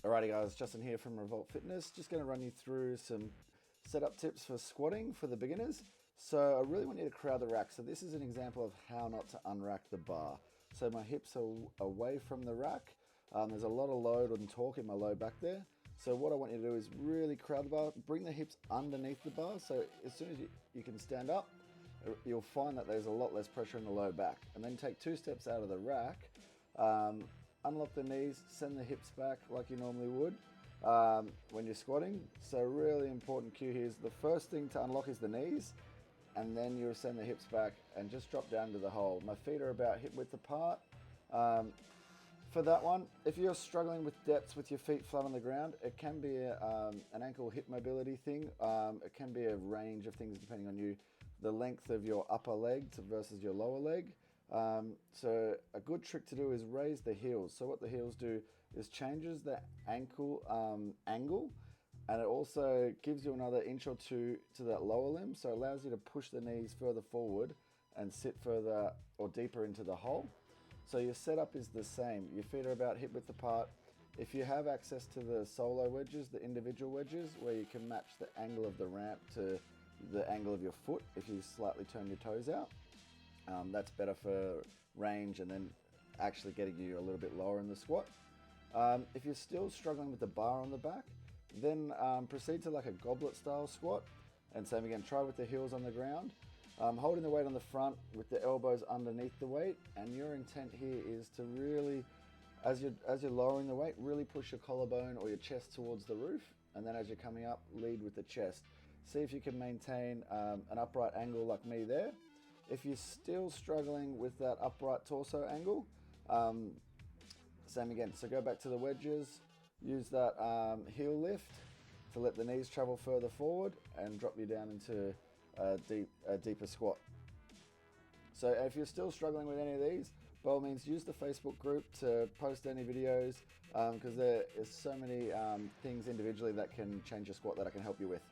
Alrighty guys, Justin here from Revolt Fitness. Just going to run you through some setup tips for squatting for the beginners. So I really want you to crowd the rack. So this is an example of how not to unrack the bar. So my hips are away from the rack. There's a lot of load and torque in my low back there. So what I want you to do is really crowd the bar, bring the hips underneath the bar. So as soon as you can stand up, you'll find that there's a lot less pressure in the low back. And then take 2 steps out of the rack. Unlock the knees, send the hips back like you normally would when you're squatting. So really important cue here is the first thing to unlock is the knees, and then you'll send the hips back and just drop down to the hole. My feet are about hip width apart. For that one, if you're struggling with depths with your feet flat on the ground, it can be an ankle hip mobility thing. It can be a range of things depending on the length of your upper leg versus your lower leg. So a good trick to do is raise the heels. So what the heels do is changes the ankle angle, and it also gives you another inch or two to that lower limb. So it allows you to push the knees further forward and sit further or deeper into the hole. So your setup is the same. Your feet are about hip width apart. If you have access to the solo wedges, the individual wedges, where you can match the angle of the ramp to the angle of your foot if you slightly turn your toes out. That's better for range and then actually getting you a little bit lower in the squat. If you're still struggling with the bar on the back, then proceed to like a goblet style squat. And same again, try with the heels on the ground, holding the weight on the front with the elbows underneath the weight. And your intent here is to really, as you're lowering the weight, really push your collarbone or your chest towards the roof. And then as you're coming up, lead with the chest. See if you can maintain an upright angle like me there. If you're still struggling with that upright torso angle, same again. So go back to the wedges, use that heel lift to let the knees travel further forward and drop you down into a deeper squat. So if you're still struggling with any of these, by all means use the Facebook group to post any videos, because there is so many things individually that can change your squat that I can help you with.